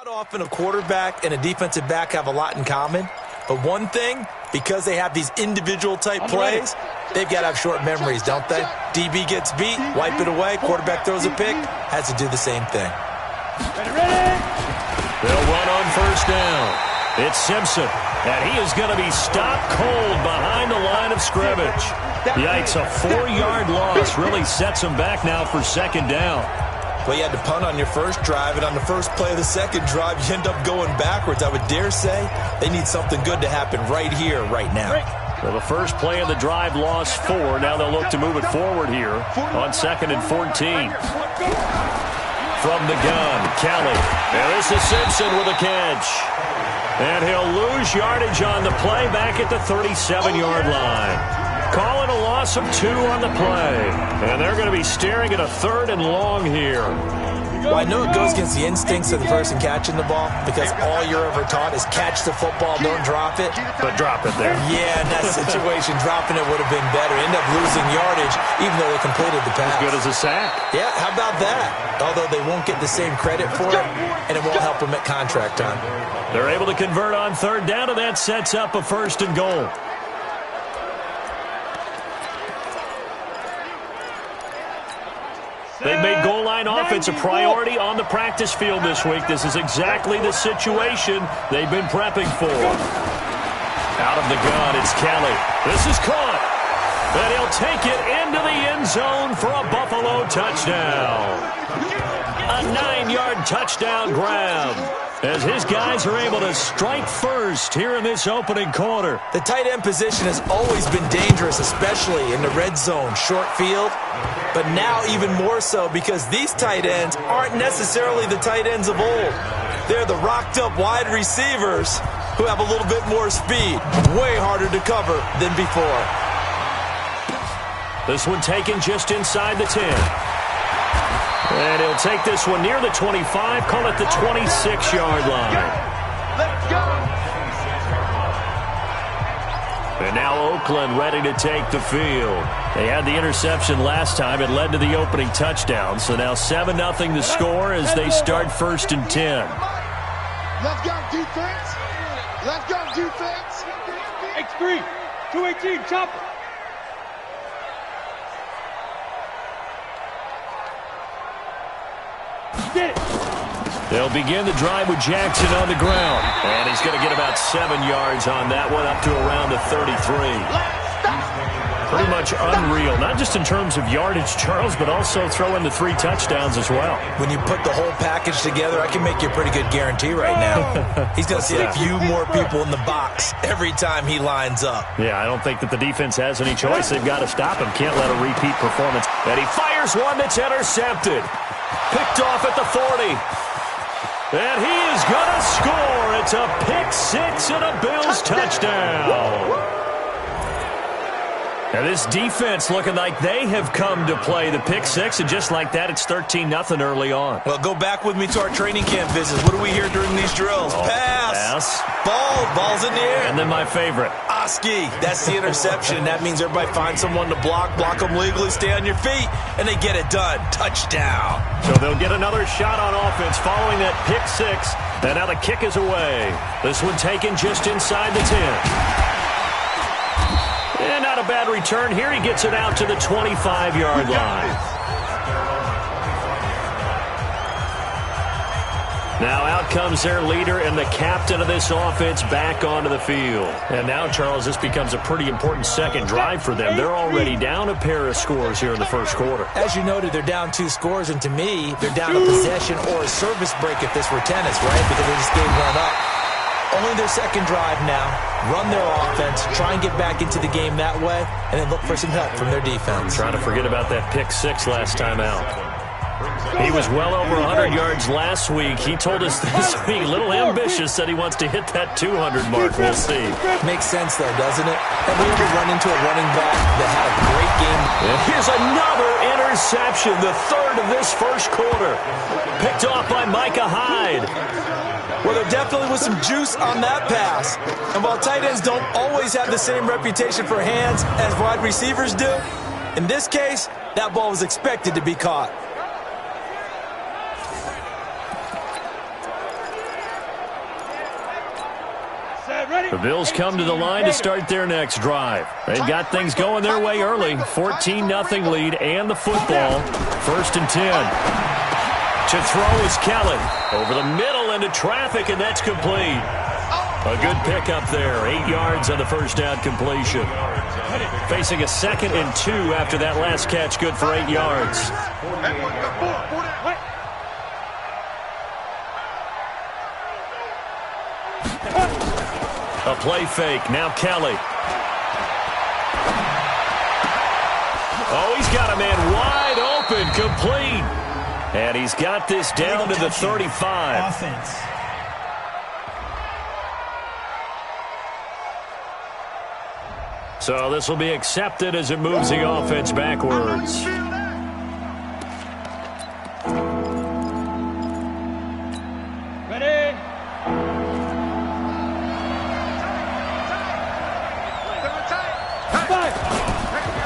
Not often a quarterback and a defensive back have a lot in common, but one thing, because they have these individual type plays, they've got to have short memories, don't they? DB gets beat, wipe it away, quarterback throws a pick, has to do the same thing. They'll run on first down. It's Simpson, and he is going to be stopped cold behind the line of scrimmage. Yikes, a 4-yard loss really sets him back now for second down. Well, you had to punt on your first drive, and on the first play of the second drive, you end up going backwards. I would dare say they need something good to happen right here, right now. Well, the first play of the drive lost 4. Now they'll look to move it forward here on 2nd and 14. From the gun, Kelly. And this is Simpson with a catch. And he'll lose yardage on the play back at the 37-yard line. Calling a loss of 2 on the play. And they're going to be staring at a 3rd and long here. Well, I know it goes against the instincts of the person catching the ball because all you're ever taught is catch the football, don't drop it. But drop it there. Yeah, in that situation, dropping it would have been better. End up losing yardage even though they completed the pass. As good as a sack. Yeah, how about that? Although they won't get the same credit for it, and it won't help them at contract time. They're able to convert on 3rd down, and that sets up a 1st and goal. They've made goal line offense a priority on the practice field this week. This is exactly the situation they've been prepping for. Out of the gun, it's Kelly. This is caught. And he'll take it into the end zone for a Buffalo touchdown. A 9-yard touchdown grab as his guys are able to strike first here in this opening quarter. The tight end position has always been dangerous, especially in the red zone, short field. But now even more so because these tight ends aren't necessarily the tight ends of old. They're the rocked-up wide receivers who have a little bit more speed. Way harder to cover than before. This one taken just inside the 10. And he'll take this one near the 25, call it the 26-yard line. Let's go. And now Oakland ready to take the field. They had the interception last time. It led to the opening touchdown. So now 7-0 the score as they start 1st and 10. Let's go, defense. Let's go, defense. X3, 218, chopper. They'll begin the drive with Jackson on the ground. And he's going to get about 7 yards on that one, up to around the 33. Pretty much unreal, not just in terms of yardage, Charles, but also throwing the 3 touchdowns as well. When you put the whole package together, I can make you a pretty good guarantee right now. He's going to see a few more people in the box every time he lines up. Yeah, I don't think that the defense has any choice. They've got to stop him. Can't let a repeat performance. And he fires one that's intercepted. Picked off at the 40. And he is going to score. It's a pick-6 and a Bills touchdown. Now this defense looking like they have come to play the pick-6, and just like that, it's 13-0 early on. Well, go back with me to our training camp visits. What do we hear during these drills? Pass. Ball's in the air. And then my favorite. Oski. That's the interception. That means everybody finds someone to block them legally, stay on your feet, and they get it done. Touchdown. So they'll get another shot on offense following that pick-6, and now the kick is away. This one taken just inside the 10. And not a bad return here. He gets it out to the 25-yard line. Now out comes their leader and the captain of this offense back onto the field. And now, Charles, this becomes a pretty important second drive for them. They're already down a pair of scores here in the first quarter. As you noted, they're down 2 scores, and to me, they're down a possession or a service break if this were tennis, right? Because they just gave one up. Only their second drive now. Run their offense, try and get back into the game that way, and then look for some help from their defense. Trying to forget about that pick-6 last time out. He was well over 100 yards last week. He told us this week, a little ambitious, said he wants to hit that 200 mark. We'll see. Makes sense, though, doesn't it? Have we ever run into a running back that had a great game? And here's another interception, the 3rd of this first quarter. Picked off by Micah Hyde. Well, there definitely was some juice on that pass. And while tight ends don't always have the same reputation for hands as wide receivers do, in this case, that ball was expected to be caught. The Bills come to the line to start their next drive. They've got things going their way early. 14-0 lead and the football. 1st and 10. To throw is Kelly. Over the middle into traffic, and that's complete. A good pickup there. 8 yards on the first down completion. Facing a 2nd and 2 after that last catch. Good for 8 yards. A play fake. Now Kelly. Oh, he's got a man wide open. Complete. And he's got this down to the 35. Offense. So this will be accepted as it moves the offense backwards. Ready?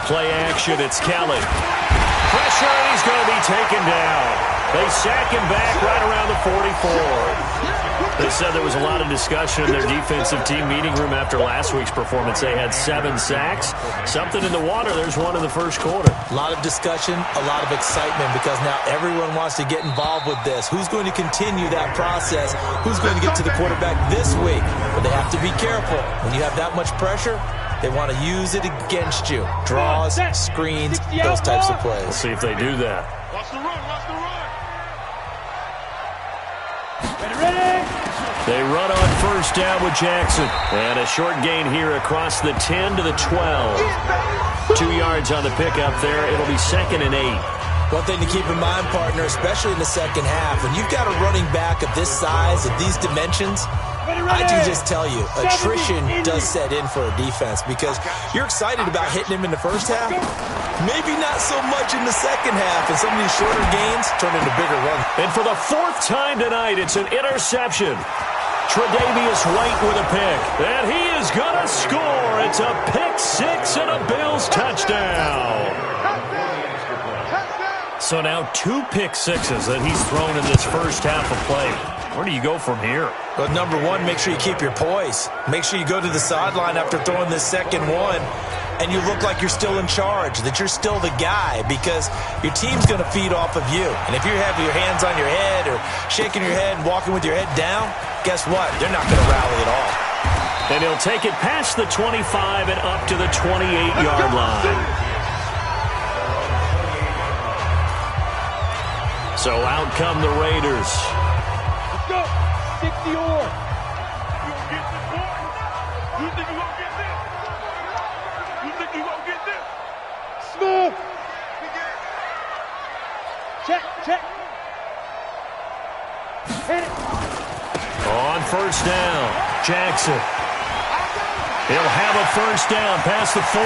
Play action, it's Kelly. Pressure, and he's going to be taken down. They sack him back right around the 44. They said there was a lot of discussion in their defensive team meeting room after last week's performance. They had 7 sacks. Something in the water. There's one in the first quarter. A lot of discussion, a lot of excitement, because now everyone wants to get involved with this. Who's going to continue that process? Who's going to get to the quarterback this week? But they have to be careful. When you have that much pressure, they want to use it against you. Draws, screens, those types of plays. We'll see if they do that. Watch the run, watch the run. Ready? They run on first down with Jackson. And a short gain here across the 10 to the 12. 2 yards on the pickup there. It'll be 2nd and 8. One thing to keep in mind, partner, especially in the second half, when you've got a running back of this size, of these dimensions, I can just tell you, attrition does set in for a defense, because you're excited about hitting him in the first half, maybe not so much in the second half, and some of these shorter gains turn into bigger runs. And for the 4th time tonight, it's an interception. Tre'Davious White with a pick, and he is going to score. It's a pick 6 and a Bills touchdown. So now 2 pick sixes that he's thrown in this first half of play. Where do you go from here? But number one, make sure you keep your poise. Make sure you go to the sideline after throwing this second one, and you look like you're still in charge, that you're still the guy, because your team's going to feed off of you. And if you have your hands on your head or shaking your head and walking with your head down, guess what? They're not going to rally at all. And he'll take it past the 25 and up to the 28-yard line. So out come the Raiders. Let's go. 60 or. You gonna get this, boy? You think you gonna get this? You think you gonna get this? Smooth. Check, check. Hit it. On first down, Jackson. He'll have a first down past the 40,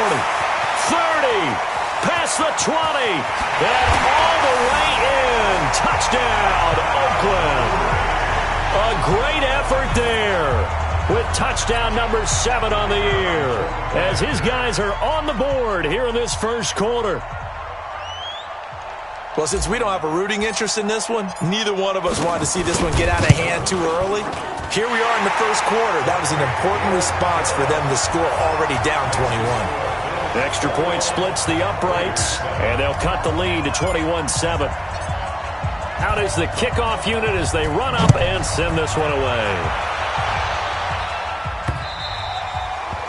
30. Past the 20, and all the way in. Touchdown, Oakland. A great effort there with touchdown number 7 on the year, as his guys are on the board here in this first quarter. Well, since we don't have a rooting interest in this one, neither one of us wanted to see this one get out of hand too early. Here we are in the first quarter. That was an important response for them to score already down 21. Extra point splits the uprights, and they'll cut the lead to 21-7. Out is the kickoff unit as they run up and send this one away.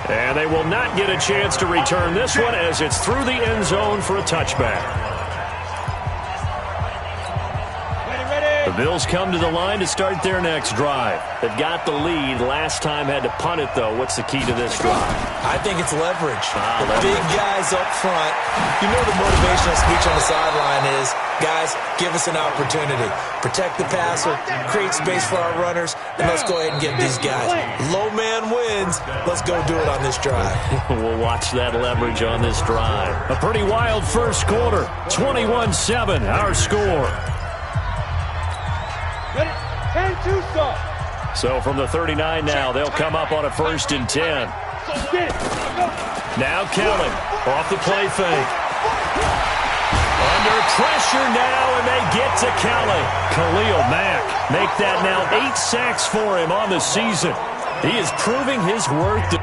And they will not get a chance to return this one, as it's through the end zone for a touchback. The Bills come to the line to start their next drive. They've got the lead. Last time had to punt it, though. What's the key to this drive? I think it's leverage. The big guys up front. You know the motivational speech on the sideline is, guys, give us an opportunity. Protect the passer, create space for our runners, and let's go ahead and get these guys. Low man wins. Let's go do it on this drive. We'll watch that leverage on this drive. A pretty wild first quarter. 21-7, our score. Ready? 10-2 start. So from the 39 now, they'll come up on a 1st and 10. Get it. Go. Now Kelly off the play fake. Under pressure now, and they get to Kelly. Khalil Mack make that now 8 sacks for him on the season. He is proving his worth.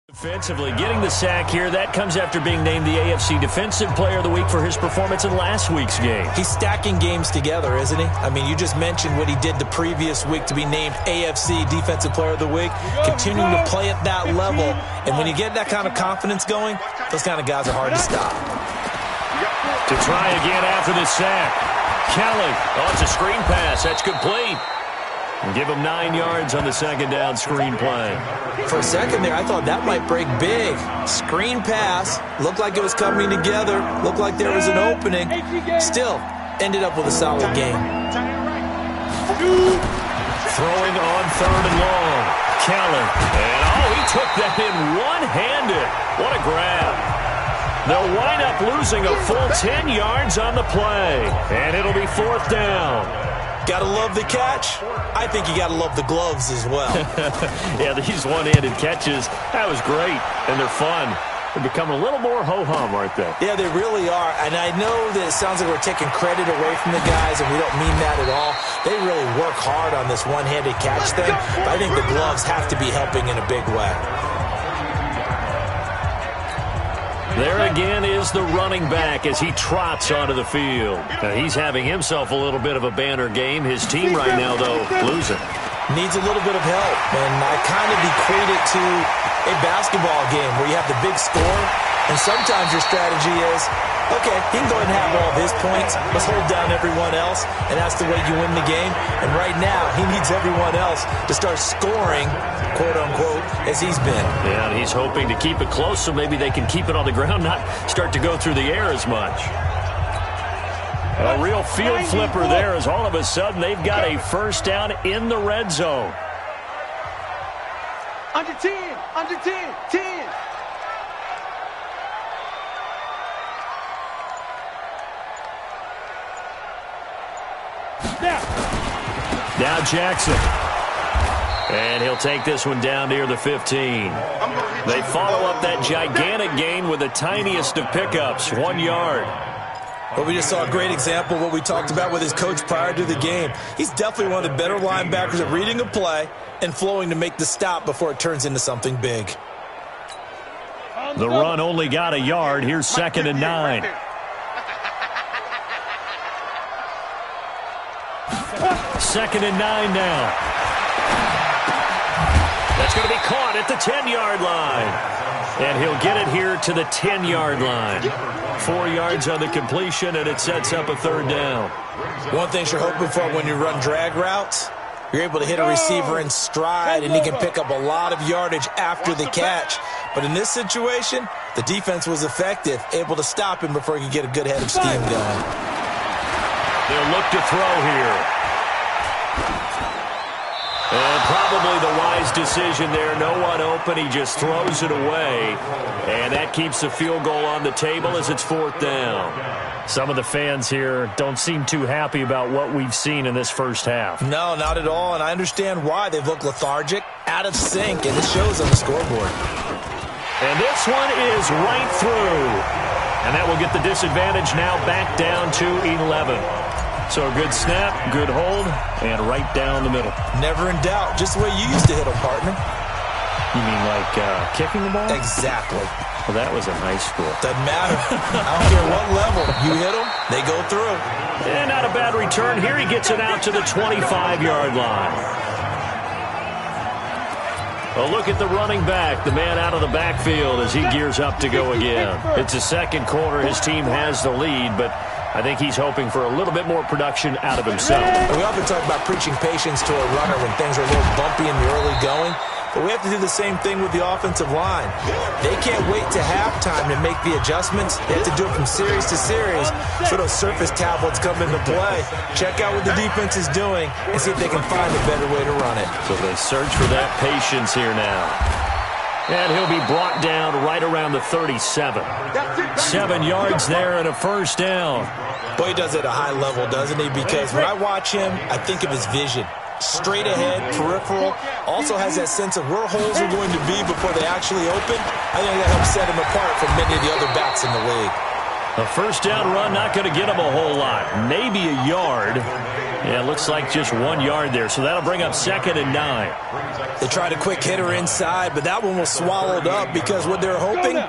Defensively, getting the sack here. That comes after being named the AFC Defensive Player of the Week for his performance in last week's game. He's stacking games together, isn't he? I mean, you just mentioned what he did the previous week to be named AFC Defensive Player of the Week, continuing to play at that level. And when you get that kind of confidence going, those kind of guys are hard to stop. To try again after the sack. Kelly. Oh, it's a screen pass. That's complete. And give him 9 yards on the second down screen play. For a second there, I thought that might break big. Screen pass. Looked like it was coming together. Looked like there was an opening. Still, ended up with a solid game. Throwing on 3rd and long. Kelly. And, oh, he took that in one-handed. What a grab. They'll wind up losing a full 10 yards on the play. And it'll be 4th down. Gotta love the catch. I think you gotta love the gloves as well. Yeah, these one-handed catches, that was great, and they're fun. They're becoming a little more ho-hum, aren't they? Yeah, they really are, and I know that it sounds like we're taking credit away from the guys, and we don't mean that at all. They really work hard on this one-handed catch thing, but I think the gloves have to be helping in a big way. There again is the running back as he trots onto the field. Now, he's having himself a little bit of a banner game. His team right now, though, losing. Needs a little bit of help, and I kind of equate it to a basketball game where you have the big score, and sometimes your strategy is, okay, he can go ahead and have all of his points. Let's hold down everyone else, and that's the way you win the game. And right now, he needs everyone else to start scoring, quote-unquote, as he's been. Yeah, and he's hoping to keep it close so maybe they can keep it on the ground, not start to go through the air as much. A real field flipper there as all of a sudden they've got a first down in the red zone. Under 10, under 10, 10. Now Jackson. And he'll take this one down near the 15. They follow up that gigantic gain with the tiniest of pickups, 1 yard. Well, we just saw a great example of what we talked about with his coach prior to the game. He's definitely one of the better linebackers at reading a play and flowing to make the stop before it turns into something big. The run only got a yard. Here's 2nd and 9. Second and 9 now. That's going to be caught at the 10-yard line. And he'll get it here to the 10-yard line. 4 yards on the completion, and it sets up a 3rd down. One thing you're hoping for when you run drag routes, you're able to hit a receiver in stride, and he can pick up a lot of yardage after the catch. But in this situation, the defense was effective, able to stop him before he could get a good head of steam going. They'll look to throw here. And probably the wise decision there. No one open. He just throws it away. And that keeps the field goal on the table as it's 4th down. Some of the fans here don't seem too happy about what we've seen in this first half. No, not at all. And I understand why. They've looked lethargic, out of sync, and it shows on the scoreboard. And this one is right through. And that will get the disadvantage now back down to 11. So a good snap, good hold, and right down the middle. Never in doubt. Just the way you used to hit them, partner. You mean like kicking the ball? Exactly. Well, that was in high school. Doesn't matter. I don't care what level. You hit them, they go through. And not a bad return. Here he gets it out to the 25-yard line. A look at the running back, the man out of the backfield as he gears up to go again. It's the second quarter. His team has the lead, but I think he's hoping for a little bit more production out of himself. We often talk about preaching patience to a runner when things are a little bumpy in the early going, but we have to do the same thing with the offensive line. They can't wait to halftime to make the adjustments. They have to do it from series to series, so those surface tablets come into play. Check out what the defense is doing and see if they can find a better way to run it. So they search for that patience here now. And he'll be brought down right around the 37. 7 yards there and a first down. Boy, he does it at a high level, doesn't he? Because when I watch him, I think of his vision. Straight ahead, peripheral. Also has that sense of where holes are going to be before they actually open. I think that helps set him apart from many of the other backs in the league. A first down run, not going to get him a whole lot. Maybe a yard. Yeah, it looks like just 1 yard there. So that'll bring up 2nd and 9. They tried a quick hitter inside, but that one was swallowed up because what they're hoping,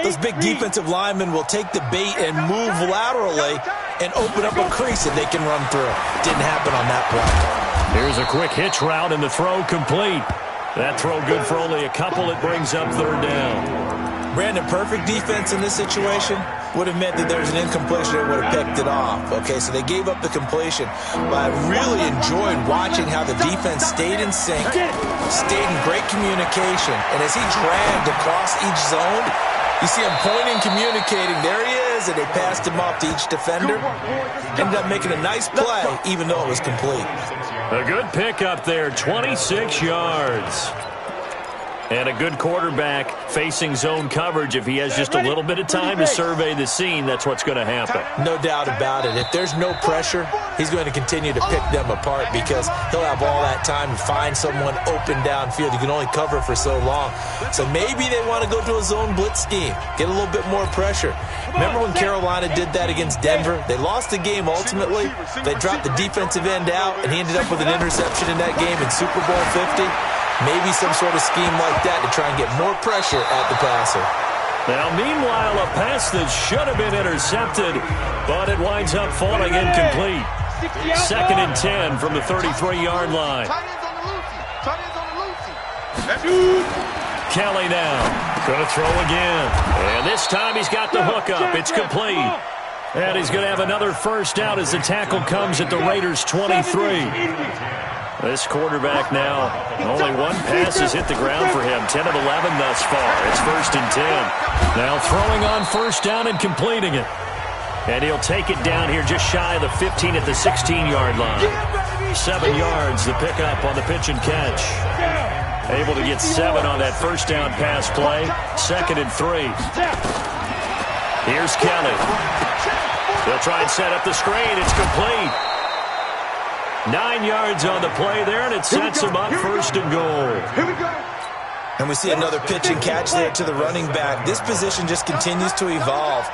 those big defensive linemen will take the bait and move laterally and open up a crease that they can run through. Didn't happen on that play. Here's a quick hitch route and the throw complete. That throw good for only a couple. It brings up 3rd down. Brandon, perfect defense in this situation would have meant that there's an incompletion that would have picked it off. Okay, so they gave up the completion. But I really enjoyed watching how the defense stayed in sync, stayed in great communication. And as he dragged across each zone, you see him pointing, communicating. There he is, and they passed him off to each defender. Ended up making a nice play, even though it was complete. A good pick up there, 26 yards. And a good quarterback facing zone coverage. If he has just a little bit of time to survey the scene, that's what's going to happen. No doubt about it. If there's no pressure, he's going to continue to pick them apart because he'll have all that time to find someone open downfield. You can only cover for so long. So maybe they want to go to a zone blitz scheme, get a little bit more pressure. Remember when Carolina did that against Denver? They lost the game ultimately. They dropped the defensive end out, and he ended up with an interception in that game in Super Bowl 50. Maybe some sort of scheme like that to try and get more pressure at the passer. Now, meanwhile, a pass that should have been intercepted, but it winds up falling incomplete. 2nd and 10 from the 33-yard line. Kelly now. Going to throw again. And this time he's got the hook up. It's complete. And he's going to have another first down as the tackle comes at the Raiders' 23. This quarterback now, only 1 pass has hit the ground for him. 10 of 11 thus far. It's 1st and 10. Now throwing on first down and completing it. And he'll take it down here just shy of the 15 at the 16-yard line. 7 yards, the pickup on the pitch and catch. Able to get 7 on that first down pass play. 2nd and 3. Here's Kelly. They'll try and set up the screen. It's complete. 9 yards on the play there, and it sets him up 1st and goal. Here we go. And we see another pitch and catch there to the running back. This position just continues to evolve.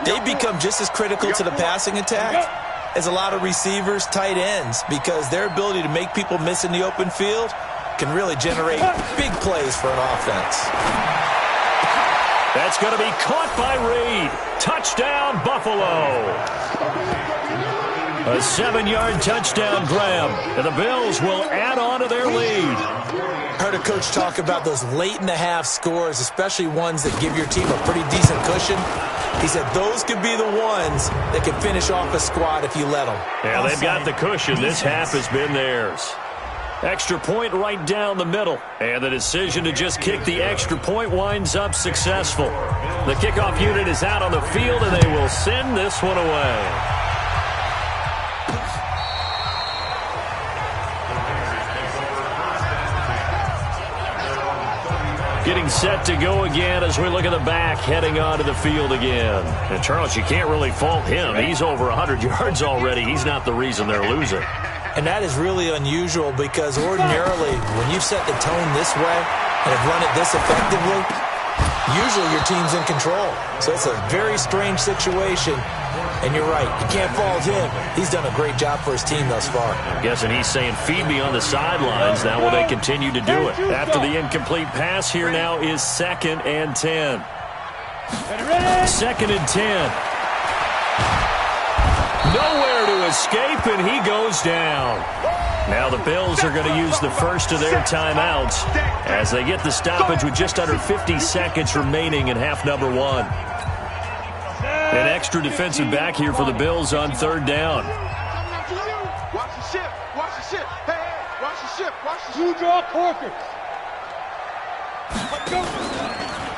They become just as critical to the passing attack as a lot of receivers, tight ends, because their ability to make people miss in the open field can really generate big plays for an offense. That's going to be caught by Reed. Touchdown, Buffalo. A 7-yard touchdown grab, and the Bills will add on to their lead. Heard a coach talk about those late-in-the-half scores, especially ones that give your team a pretty decent cushion. He said those could be the ones that can finish off a squad if you let them. Yeah, they've got the cushion. This half has been theirs. Extra point right down the middle. And the decision to just kick the extra point winds up successful. The kickoff unit is out on the field, and they will send this one away. Getting set to go again as we look at the back, heading onto the field again. And, Charles, you can't really fault him. He's over 100 yards already. He's not the reason they're losing. And that is really unusual because ordinarily, when you've set the tone this way and have run it this effectively, usually your team's in control. So it's a very strange situation. And you're right, you can't fault him. He's done a great job for his team thus far. I'm guessing he's saying, feed me on the sidelines. Now will they continue to do it? After the incomplete pass, here now is 2nd and 10. 2nd and 10. Nowhere to escape, and he goes down. Now the Bills are going to use the first of their timeouts as they get the stoppage with just under 50 seconds remaining in half number 1. An extra defensive back here for the Bills on 3rd down. Watch the ship. Watch the ship. Hey, hey, watch the ship. Watch the ship. You draw Corker.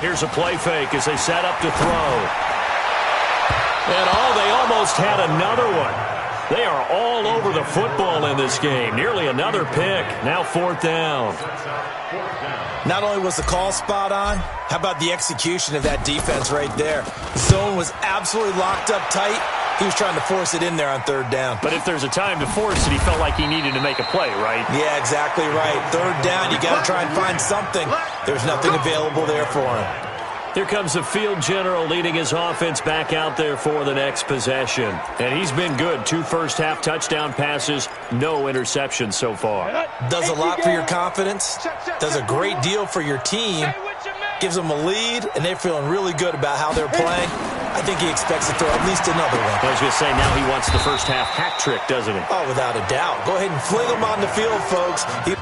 Here's a play fake as they set up to throw. And they almost had another one. They are all over the football in this game. Nearly another pick. Now 4th down. Not only was the call spot on, how about the execution of that defense right there? Zone was absolutely locked up tight. He was trying to force it in there on 3rd down. But if there's a time to force it, he felt like he needed to make a play, right? Yeah, exactly right. 3rd down, you got to try and find something. There's nothing available there for him. Here comes the field general leading his offense back out there for the next possession. And he's been good. 2 first-half touchdown passes, no interceptions so far. Does a lot for your confidence, does a great deal for your team, gives them a lead, and they're feeling really good about how they're playing. I think he expects to throw at least another one. I was going to say, now he wants the first-half hat trick, doesn't he? Oh, without a doubt. Go ahead and fling him on the field, folks. He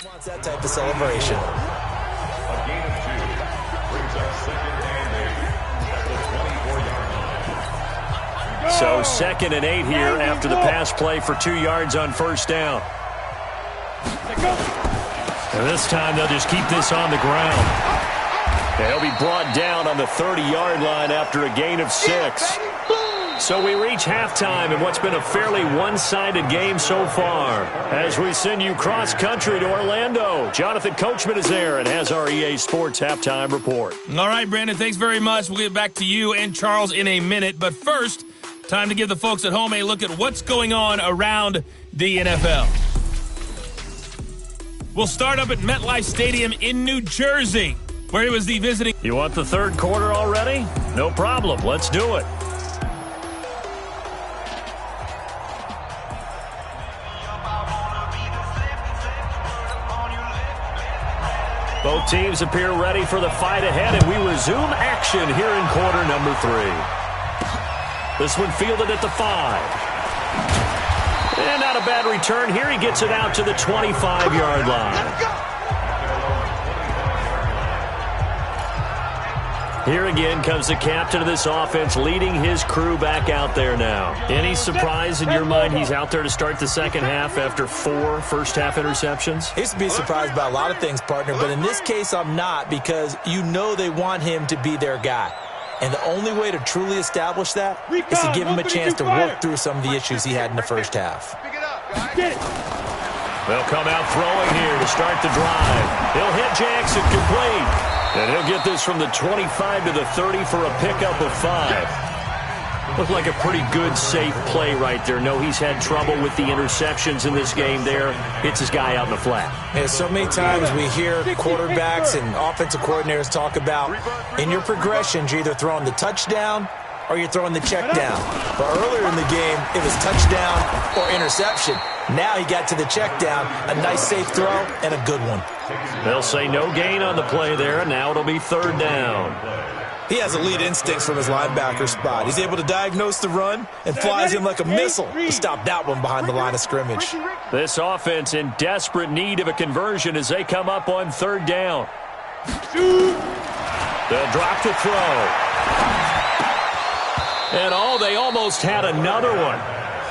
wants that type of celebration. A gain of 2 brings up 2nd and 8 at the 24-yard line. So 2nd and 8 here after the pass play for 2 yards on first down. And this time they'll just keep this on the ground. And he'll be brought down on the 30-yard line after a gain of 6. So we reach halftime in what's been a fairly one-sided game so far. As we send you cross-country to Orlando, Jonathan Coachman is there and has our EA Sports halftime report. All right, Brandon, thanks very much. We'll get back to you and Charles in a minute. But first, time to give the folks at home a look at what's going on around the NFL. We'll start up at MetLife Stadium in New Jersey, where it was the visiting. You want the third quarter already? No problem. Let's do it. Both teams appear ready for the fight ahead, and we resume action here in quarter number 3. This one fielded at the 5. And not a bad return here. He gets it out to the 25-yard line. Here again comes the captain of this offense leading his crew back out there now. Any surprise in your mind he's out there to start the second half after 4 first-half interceptions? I used to be surprised by a lot of things, partner, but in this case I'm not, because you know they want him to be their guy. And the only way to truly establish that is to give him a chance to work through some of the issues he had in the first half. They'll come out throwing here to start the drive. He'll hit Jackson complete. And he'll get this from the 25 to the 30 for a pickup of 5. Looked like a pretty good, safe play right there. No, he's had trouble with the interceptions in this game there. Hits his guy out in the flat. Yeah, so many times we hear quarterbacks and offensive coordinators talk about in your progressions, you're either throwing the touchdown or you're throwing the check down. But earlier in the game, it was touchdown or interception. Now he got to the check down, a nice safe throw, and a good one. They'll say no gain on the play there, and now it'll be third down. He has elite instincts from his linebacker spot. He's able to diagnose the run and flies in like a missile to stop that one behind the line of scrimmage. This offense in desperate need of a conversion as they come up on third down. They'll drop to throw. And they almost had another one.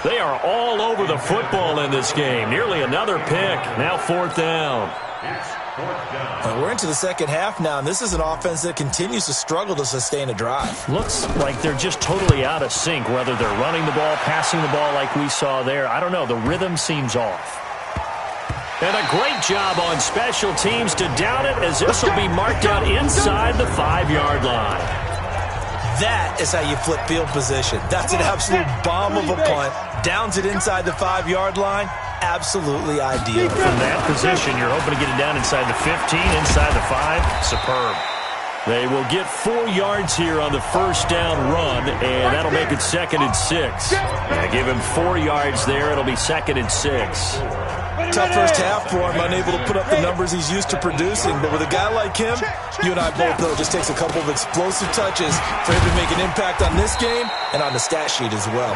They are all over the football in this game. Nearly another pick. Now fourth down. We're into the second half now, and this is an offense that continues to struggle to sustain a drive. Looks like they're just totally out of sync, whether they're running the ball, passing the ball like we saw there. I don't know. The rhythm seems off. And a great job on special teams to down it, as this will be marked out inside the 5-yard line. That is how you flip field position. That's an absolute bomb of a punt. Downs it inside the 5-yard line. Absolutely ideal. From that position, you're hoping to get it down inside the 15, inside the 5. Superb. They will get 4 yards here on the first down run, and that'll make it 2nd and 6. Give him 4 yards there. It'll be 2nd and 6. Tough first half for him, unable to put up the numbers he's used to producing. But with a guy like him, you and I both know it just takes a couple of explosive touches for him to make an impact on this game and on the stat sheet as well.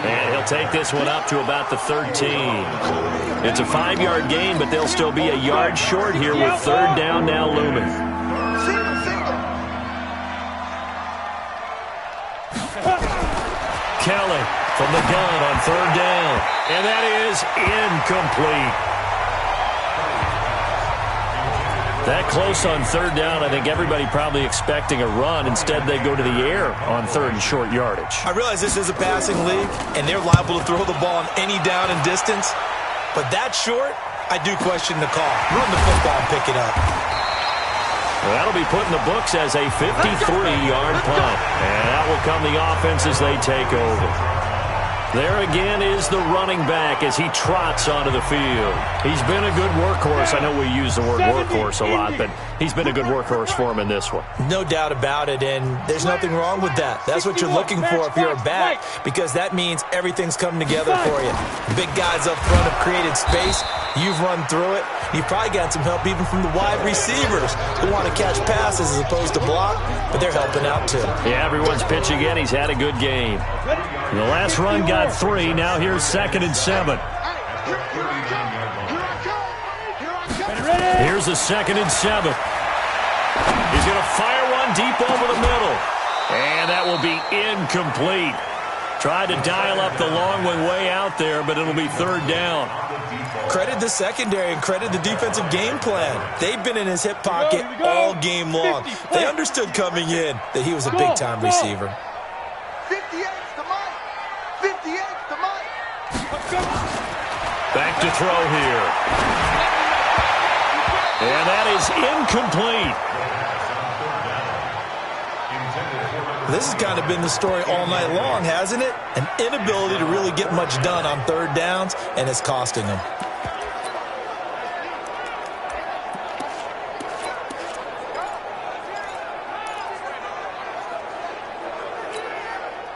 And he'll take this one up to about the 13. It's a 5-yard gain, but they'll still be a yard short here with third down now looming. Kelly from the gun on third down. And that is incomplete. That close on third down, I think everybody probably expecting a run. Instead, they go to the air on third and short yardage. I realize this is a passing league, and they're liable to throw the ball on any down and distance. But that short, I do question the call. Run the football and pick it up. Well, that'll be put in the books as a 53-yard punt. And that will come the offense as they take over. There again is the running back as he trots onto the field. He's been a good workhorse. I know we use the word workhorse a lot, but he's been a good workhorse for him in this one. No doubt about it, and there's nothing wrong with that. That's what you're looking for if you're a back, because that means everything's coming together for you. Big guys up front have created space. You've run through it. You've probably got some help even from the wide receivers who want to catch passes as opposed to block, but they're helping out too. Yeah, everyone's pitching in. He's had a good game. The last run got 3. Now here's 2nd and 7. Here's a 2nd and 7. He's going to fire one deep over the middle. And that will be incomplete. Tried to dial up the long one way out there, but it'll be 3rd down. Credit the secondary and credit the defensive game plan. They've been in his hip pocket all game long. They understood coming in that he was a big-time receiver. 58's the mic. 58's the mic. Back to throw here. And that is incomplete. This has kind of been the story all night long, hasn't it? An inability to really get much done on 3rd downs, and it's costing them.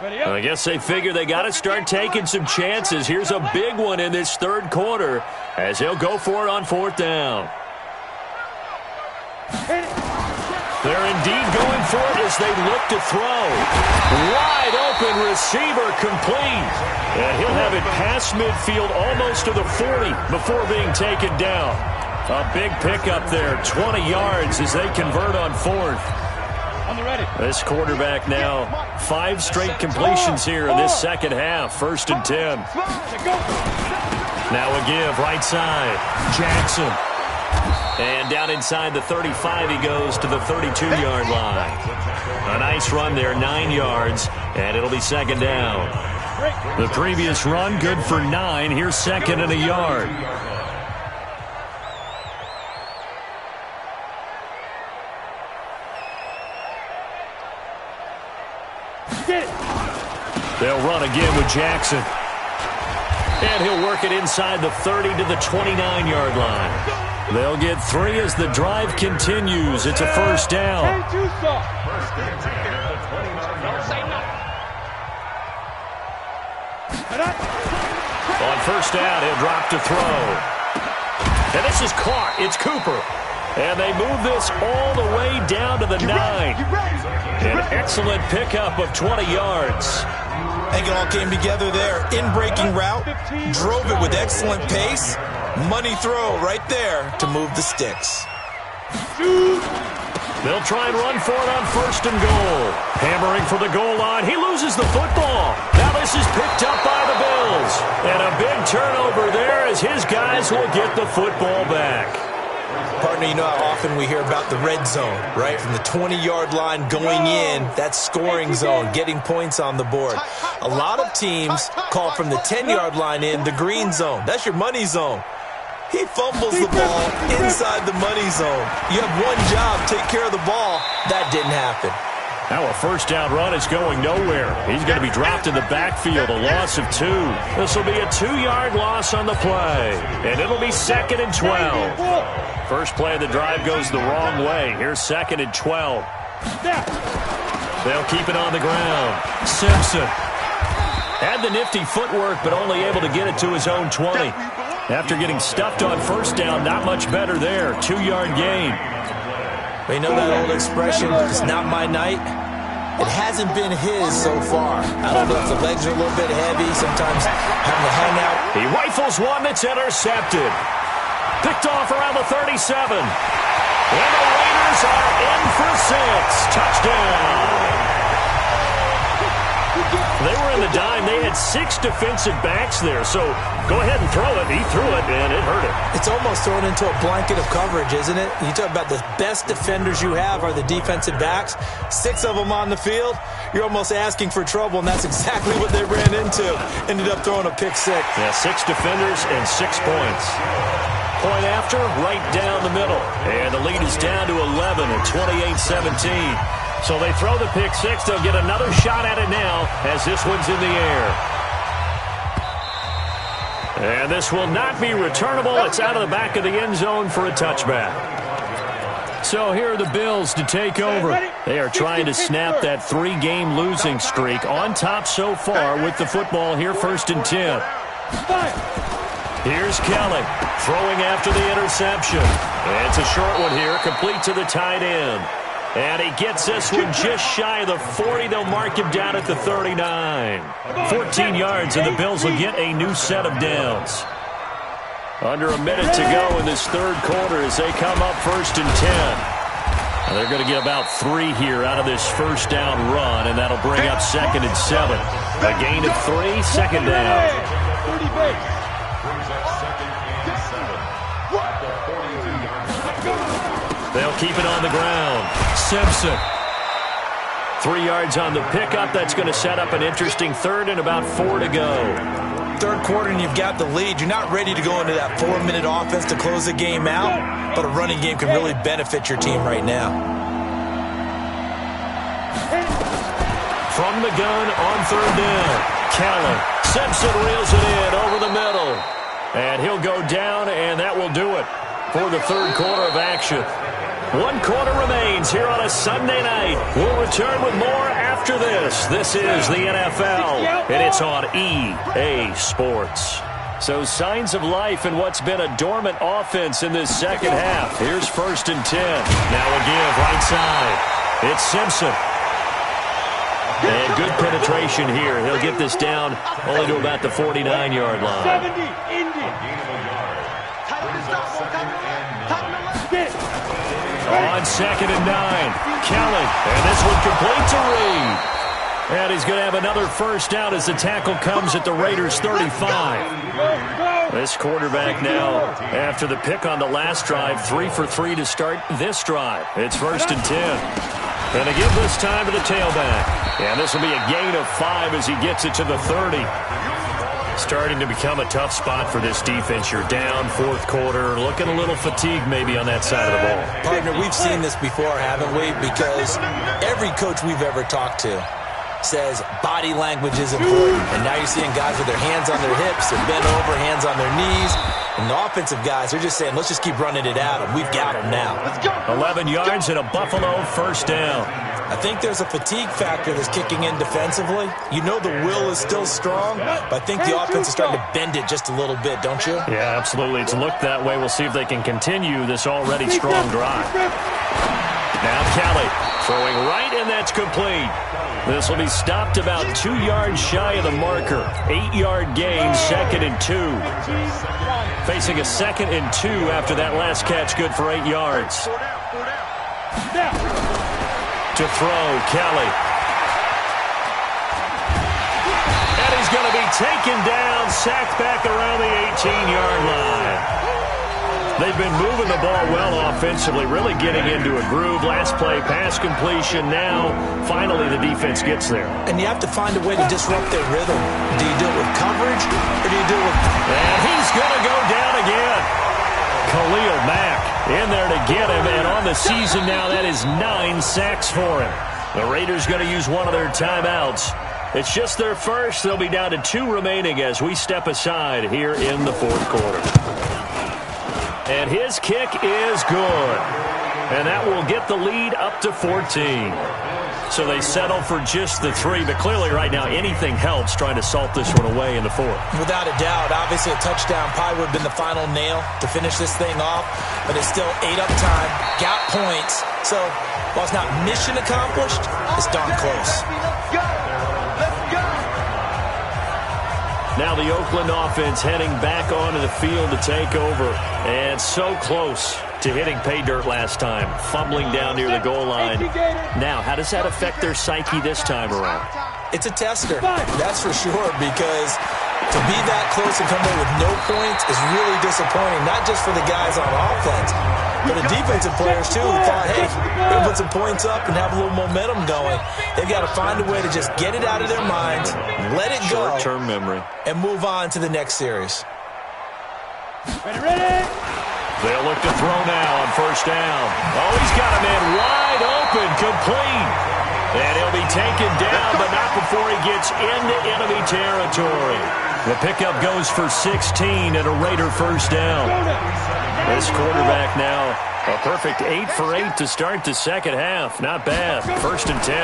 I guess they figure they got to start taking some chances. Here's a big one in this 3rd quarter as he'll go for it on 4th down. They're indeed going for it as they look to throw. Wide open receiver complete. And he'll have it past midfield almost to the 40 before being taken down. A big pickup there, 20 yards as they convert on 4th. This quarterback now, 5 straight completions here in this 2nd half. 1st and 10. Now a give, right side. Jackson. And down inside the 35 he goes to the 32-yard line. A nice run there, 9 yards, and it'll be 2nd down. The previous run, good for 9. Here's 2nd and a yard. They'll run again with Jackson. And he'll work it inside the 30 to the 29-yard line. They'll get 3 as the drive continues. It's a 1st down. On 1st down, he'll drop to throw. And this is caught. It's Cooper. And they move this all the way down to the 9. An excellent pickup of 20 yards. I think it all came together there. In-breaking route, drove it with excellent pace. Money throw right there to move the sticks. They'll try and run for it on 1st and goal. Hammering for the goal line. He loses the football. Now this is picked up by the Bills. And a big turnover there as his guys will get the football back. Partner, you know how often we hear about the red zone, right? From the 20-yard line going in, that scoring zone, getting points on the board. A lot of teams call from the 10-yard line in the green zone. That's your money zone. He fumbles the ball inside the money zone. You have one job, take care of the ball. That didn't happen. Now a 1st down run is going nowhere. He's going to be dropped in the backfield, a loss of 2. This will be a 2-yard loss on the play, and it'll be 2nd and 12. First play of the drive goes the wrong way. Here's 2nd and 12. They'll keep it on the ground. Simpson had the nifty footwork, but only able to get it to his own 20. After getting stuffed on 1st down, not much better there. 2-yard gain. But you know that old expression, it's not my night? It hasn't been his so far. I don't know if the legs are a little bit heavy, sometimes having to hang out. He rifles one that's intercepted. Picked off around the 37. And the Raiders are in for 6. Touchdown. They were in the dime. They had 6 defensive backs there. So go ahead and throw it. He threw it, and it hurt him. It's almost thrown into a blanket of coverage, isn't it? You talk about the best defenders you have are the defensive backs. 6 of them on the field. You're almost asking for trouble, and that's exactly what they ran into. Ended up throwing a pick 6. Yeah, 6 defenders and 6 points. Point after, right down the middle. And the lead is down to 11 at 28-17. So they throw the pick 6. They'll get another shot at it now as this one's in the air. And this will not be returnable. It's out of the back of the end zone for a touchback. So here are the Bills to take over. They are trying to snap that 3-game losing streak, on top so far with the football here, 1st and 10. Here's Kelly throwing after the interception. And it's a short one here, complete to the tight end. And he gets this one just shy of the 40. They'll mark him down at the 39. 14 yards, and the Bills will get a new set of downs. Under a minute to go in this third quarter as they come up 1st and 10. They're going to get about 3 here out of this first down run, and that'll bring up 2nd and 7. A gain of 3, 2nd down. They'll keep it on the ground. Simpson. 3 yards on the pickup. That's going to set up an interesting third and about 4 to go. Third quarter and you've got the lead. You're not ready to go into that 4-minute offense to close the game out, but a running game can really benefit your team right now. From the gun on 3rd down, Kelly. Simpson reels it in over the middle. And he'll go down, and that will do it for the third quarter of action. 1 quarter remains here on a Sunday night. We'll return with more after this. This is the NFL, and it's on EA Sports. So signs of life in what's been a dormant offense in this second half. Here's 1st and 10. Now a give right side. It's Simpson. And good penetration here. He'll get this down only to about the 49-yard line. On 2nd and 9, Kelly. And this one complete to Reed. And he's going to have another first down as the tackle comes at the Raiders' 35. This quarterback now, after the pick on the last drive, 3 for 3 to start this drive. It's 1st and 10. And they give this time to the tailback. And this will be a gain of 5 as he gets it to the 30. Starting to become a tough spot for this defense. You're down 4th quarter, looking a little fatigued maybe on that side of the ball. Partner, we've seen this before, haven't we? Because every coach we've ever talked to says body language is important. And now you're seeing guys with their hands on their hips, they're bent over, hands on their knees. And the offensive guys, they're just saying, let's just keep running it at them. We've got them now. 11 yards and a Buffalo first down. I think there's a fatigue factor that's kicking in defensively. You know the will is still strong, but I think the offense is starting to bend it just a little bit, don't you? Yeah, absolutely. It's looked that way. We'll see if they can continue this already strong drive. Now Kelly throwing right, and that's complete. This will be stopped about 2 yards shy of the marker. 8-yard gain, 2nd and 2. Facing a 2nd and 2 after that last catch, good for 8 yards. To throw, Kelly. And he's going to be taken down, sacked back around the 18-yard line. They've been moving the ball well offensively, really getting into a groove. Last play, pass completion. Now, finally, the defense gets there. And you have to find a way to disrupt their rhythm. Do you do it with coverage, or do you do it with... And he's going to go down again. Khalil Mack in there to get him, and on the season now, that is 9 sacks for him. The Raiders going to use one of their timeouts. It's just their first. They'll be down to 2 remaining as we step aside here in the 4th quarter. And his kick is good. And that will get the lead up to 14. So they settle for just the 3, but clearly right now anything helps trying to salt this one away in the 4th. Without a doubt, obviously a touchdown probably would have been the final nail to finish this thing off, but it's still 8 up time, got points. So while it's not mission accomplished, it's darn close. Now the Oakland offense heading back onto the field to take over, and so close to hitting pay dirt last time, fumbling down near the goal line. Now, how does that affect their psyche this time around? It's a tester, that's for sure, because to be that close and come away with no points is really disappointing, not just for the guys on offense, but the defensive players, too, who thought, hey, we're going to put some points up and have a little momentum going. They've got to find a way to just get it out of their minds, let it go, short-term memory, and move on to the next series. Ready? They'll look to throw now on first down. Oh, he's got him in wide open, complete. And he'll be taken down, but not before he gets into enemy territory. The pickup goes for 16 and a Raider first down. This quarterback now a perfect 8 for 8 to start the second half. Not bad. 1st and 10.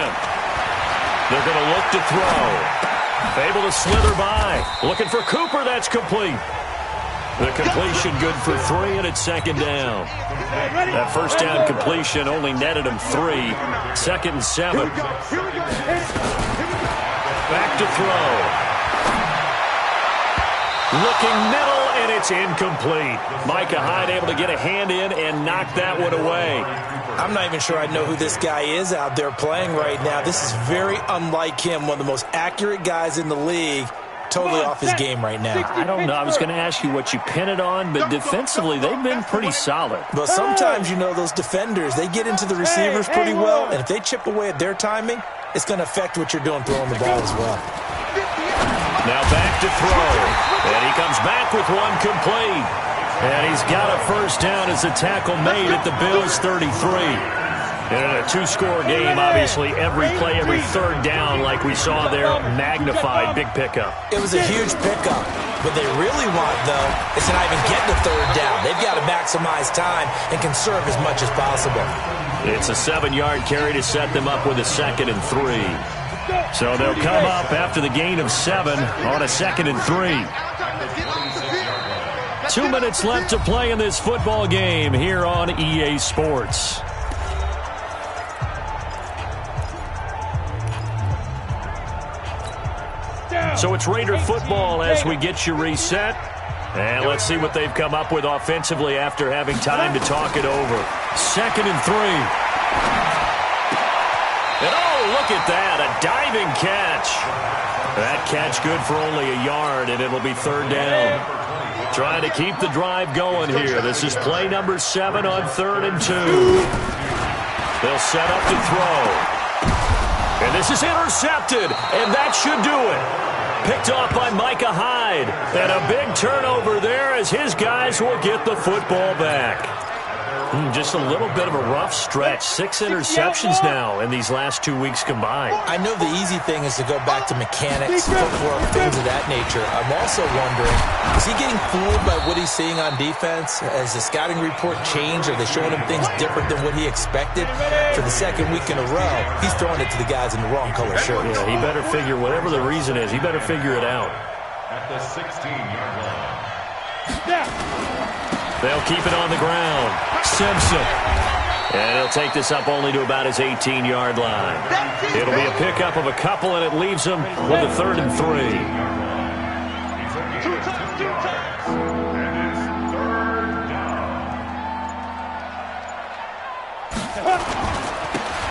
They're going to look to throw. Able to slither by. Looking for Cooper. That's complete. The completion good for 3, and it's 2nd down. That first down completion only netted him 3. 2nd and 7. Back to throw. Looking middle, and it's incomplete. Micah Hyde able to get a hand in and knock that one away. I'm not even sure I know who this guy is out there playing right now. This is very unlike him, one of the most accurate guys in the league. Totally off his game right now. I don't know. I was going to ask you what you pin it on, but defensively, they've been pretty solid. But sometimes, those defenders, they get into the receivers pretty well, and if they chip away at their timing, it's going to affect what you're doing throwing the ball as well. Now back to throw. And he comes back with one complete. And he's got a first down as a tackle made at the Bills' 33. And in a 2-score game, obviously, every play, every third down, like we saw there, magnified. Big pickup. It was a huge pickup. What they really want, though, is to not even get the third down. They've got to maximize time and conserve as much as possible. It's a 7-yard carry to set them up with a 2nd and 3. So they'll come up after the gain of 7 on a 2nd and 3. 2 minutes left to play in this football game here on EA Sports. So it's Raider football as we get you reset. And let's see what they've come up with offensively after having time to talk it over. 2nd and 3. And look at that, a diving catch. That catch good for only a yard, and it'll be 3rd down. Trying to keep the drive going here. This is play number 7 on 3rd and 2. They'll set up to throw. And this is intercepted, and that should do it. Picked off by Micah Hyde. And a big turnover there as his guys will get the football back. Just a little bit of a rough stretch. 6 interceptions now in these last 2 weeks combined. I know the easy thing is to go back to mechanics, footwork, things of that nature. I'm also wondering, is he getting fooled by what he's seeing on defense? Has the scouting report changed? Are they showing him things different than what he expected? For the 2nd week in a row, he's throwing it to the guys in the wrong color shirts. Yeah, he better figure, whatever the reason is, he better figure it out. At the 16-yard line. They'll keep it on the ground. Simpson. And he'll take this up only to about his 18-yard line. It'll be a pickup of a couple, and it leaves him with a 3rd and 3.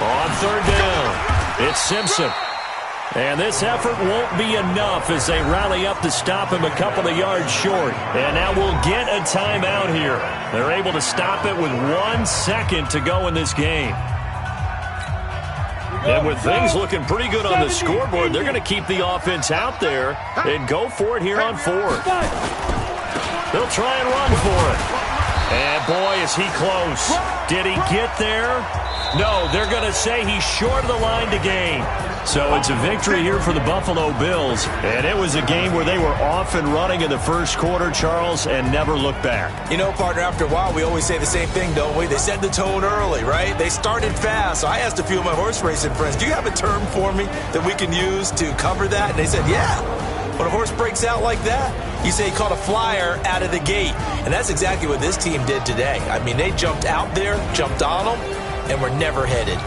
On 3rd down, it's Simpson. And this effort won't be enough as they rally up to stop him a couple of yards short. And now we'll get a timeout here. They're able to stop it with 1 second to go in this game. And with things looking pretty good on the scoreboard, they're going to keep the offense out there and go for it here on 4th. They'll try and run for it. And boy, is he close. Did he get there? No, they're going to say he's short of the line to gain. So it's a victory here for the Buffalo Bills. And it was a game where they were off and running in the first quarter, Charles, and never looked back. Partner, after a while, we always say the same thing, don't we? They set the tone early, right? They started fast. So I asked a few of my horse racing friends, do you have a term for me that we can use to cover that? And they said, yeah. When a horse breaks out like that, you say he caught a flyer out of the gate. And that's exactly what this team did today. I mean, they jumped out there, jumped on them, and were never headed.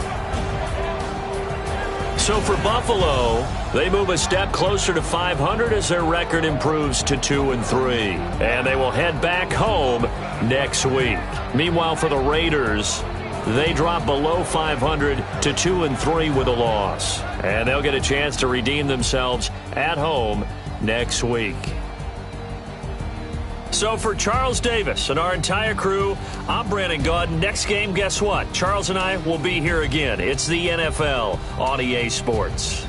So for Buffalo, they move a step closer to 500 as their record improves to 2-3. And they will head back home next week. Meanwhile, for the Raiders, they drop below 500 to 2-3 with a loss. And they'll get a chance to redeem themselves at home next week. So for Charles Davis and our entire crew, I'm Brandon Gaudin. Next game, guess what? Charles and I will be here again. It's the NFL on EA Sports.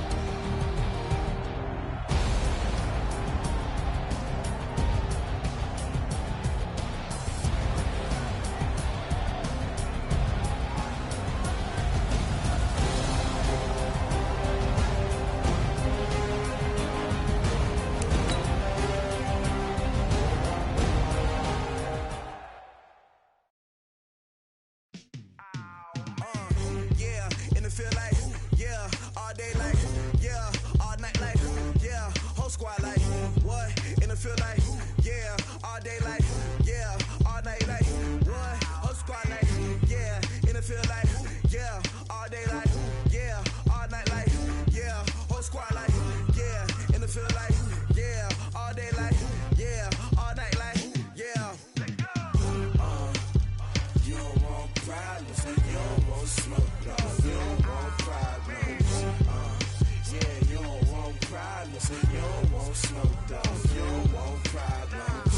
feel like, yeah, all day like, yeah, all night like, yeah, whole squad like, what? And it feel like, yeah, all day like, yeah, all night like, what? Whole squad like, yeah, and it feel like, yeah, all day like, yeah, all night like, yeah, whole squad like, yeah, and it feel like, yeah, all day like, yeah, all night like, yeah. You don't want problems, you don't want smoke, dog. You don't want problems. Yeah, you don't want problems, you don't want smoke, dog. You don't want problems.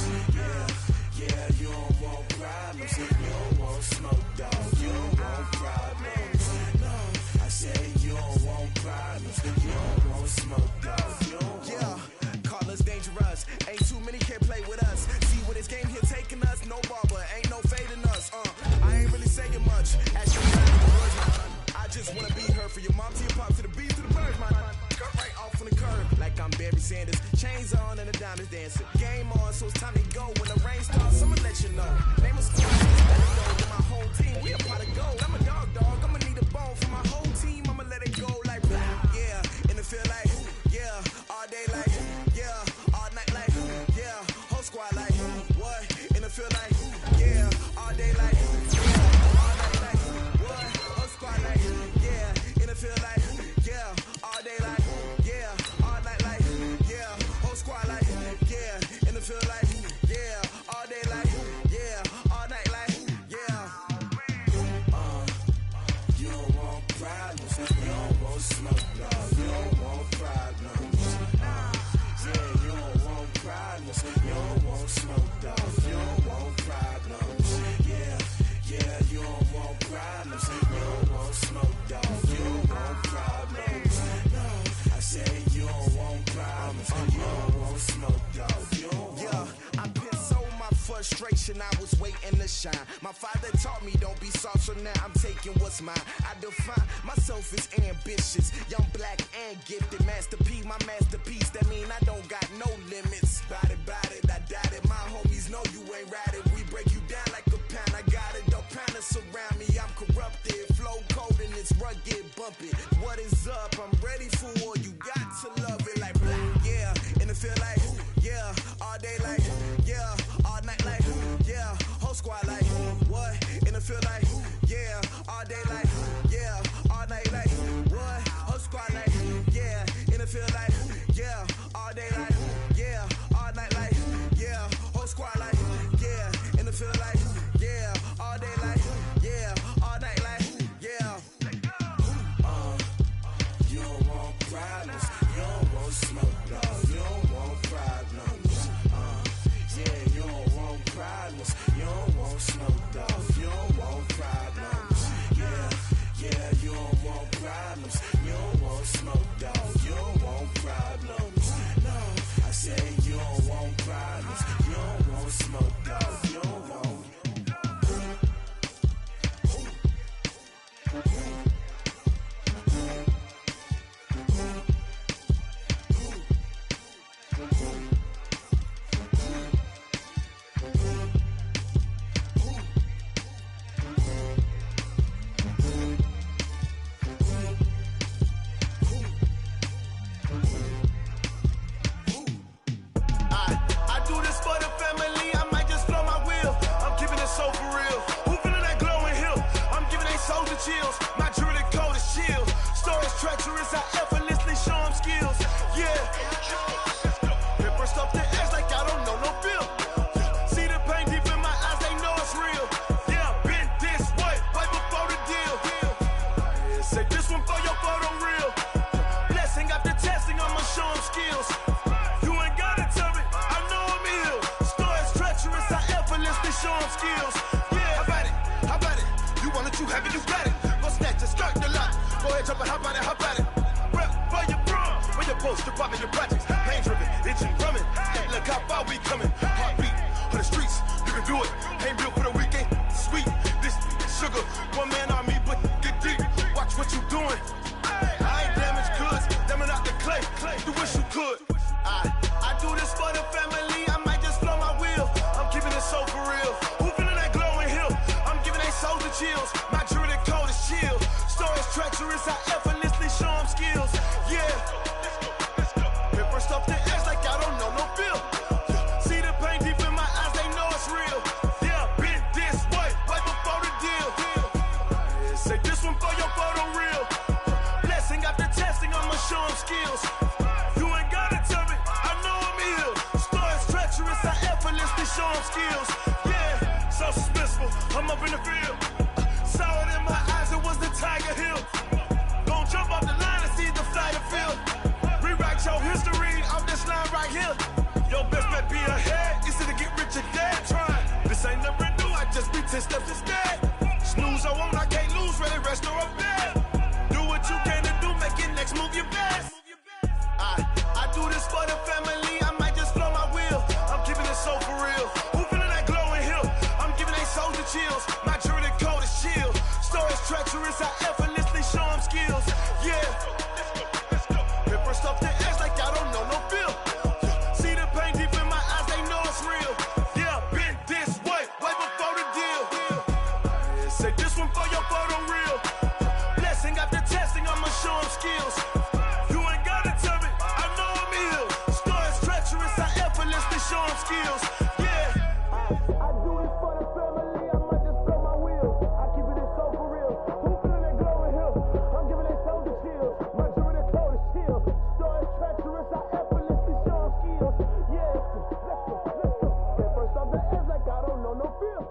Yeah, you don't want problems, you don't want smoke, dog. You don't want problems. No, I said you don't want problems, you don't want smoke, dog. You don't want. Call us dangerous. Ain't too many can play with us. See where this game here taking us. No barber, ain't no fading us. I ain't really saying much. Actually, I just wanna be her for your mom to your pop to the beat to the birds, man. Cut right off on the curb like I'm Barry Sanders. Chains on and the diamonds dancing. Game on, so it's time to go. When the rain starts, I'ma let you know. Name a squad, let it go. With my whole team, we a pot of gold. I'm a dog. I'ma need a bone for my whole team. I'ma let it go like blah. Yeah, and it feel like, yeah, all day like, yeah, all night like, yeah, whole squad like, what? And it feel like, yeah, all day like, yeah, all night like, what? Whole squad like, yeah, and it feel like, yeah, all day like, yeah, all night like, yeah, whole squad like, yeah, and it feel like, yeah, all day like, yeah, all night like, yeah. You don't want problems, you don't want smoke, dog. You don't want problems. Yeah, you don't want problems, you don't want smoke, dog. You don't want problems. Yeah, you don't want problems, you don't want smoke, dog. You don't want problems. No, I say you don't want problems, you don't want smoke, dog. You don't want. I pissed so my frustration, I was waiting to shine. My father taught me don't be soft, so now I'm taking what's mine. I define myself as ambitious, young, black, and gifted. Master P, my masterpiece, that mean I don't got no limits. Bout it, I doubt it. My homies know you ain't ride it. We break you down like a pound. I got it, don't pound us around me. I'm corrupted, flow cold and it's rugged, bump it. What is up? I'm ready for war. You got to love it like black, yeah. And it feel like, yeah, all day like, yeah, all night like, yeah, whole squad like, what? And it feel like, yeah, all day like, yeah, all night like, what? Whole squad like, yeah, and it feel like, yeah, all day like, yeah, all night like, yeah, whole squad like, yeah, and it feel like, yeah, all day like, yeah, all night like, yeah. You don't want problems, you don't want smoke, dog. You don't want problems. Yeah, you don't want problems, you don't want smoke, dog. You don't want problems. Yeah, you don't want problems, you don't want smoke, dog. You don't want problems. No, I say you don't want problems, you don't want smoke, dog. You don't want. I do this for the family, I might just blow my wheel. I'm keeping it so for real. Who feeling that glowing hill? I'm giving they soldier chills. My jewelry cold as chill. Stories treacherous, I effortlessly show them skills. Yeah. It burst off the edge like I don't know no feel. See the pain deep in my eyes, they know it's real. Yeah, been this way, right before the deal. Say this one for your photo real. Blessing after testing, I'ma show them skills. You ain't gotta tell me, I know I'm ill. Stories treacherous, I effortlessly show them skills. Yeah, how about it? You want it, you have it, you got it. Go snatch it, start the lot. Go ahead, jump it, how about it? Rep for your bro, for your poster, popping your projects. Pain driven, itching, drumming. Look how far we coming. Heartbeat for the streets, you can do it. Ain't built for the weekend, sweet. This sugar, one man army, but get deep. Watch what you doing. I ain't damaged goods, damn it out the clay. You wish you could. I do this for the family, I might just blow my wheel. I'm keeping it so for real. Who feeling that glowing hill? I'm giving they soldier chills. My jewelry cold as chill. Stories treacherous, I effortlessly show them skills. Yeah. Let's go. Hit first off the edge like I don't know no feel. See the pain deep in my eyes, they know it's real. Yeah, been this way before the deal. Say this one for your photo reel. Blessing after testing, I'ma show them skills. You ain't gotta tell me, I know I'm ill. Story's treacherous, I effortlessly show them skills. Yeah, so suspenseful, I'm up in the field. Saw it in my eyes, it was the Tiger Hill. Gon' jump off the line and see the flight of field. Rewrite your history off this line right here. Your best bet be ahead, easy to get rich or dead. Trying, this ain't never new, I just be 10 steps instead. Snooze I won't, I can't lose, ready, rest or up bed. Do what you can to do, make your next move your best. I do this for the family, I might just blow my wheel. I'm keeping it so for real. Who feeling that glowing hill? I'm giving they souls the chills. My jury the code is chill. Story's treacherous, I effortlessly show them skills. Yeah. Let's go. Hit first off the edge like I don't know no feel. See the pain deep in my eyes, they know it's real. Yeah, been this way before the deal. Say this one for your photo reel. Blessing after testing, I'ma show them skills. You ain't gotta tell me, I know I'm ill. Story's treacherous, I effortlessly show them skills. Yeah. I do it for the family, I might just blow my wheel. I keep it so for real. Who feeling that glowing hill? I'm giving they souls the chills. My jury the code is chill. Story's treacherous, I effortlessly show them skills. Yeah. Let's go. Hit first off the edge like I don't know no feel.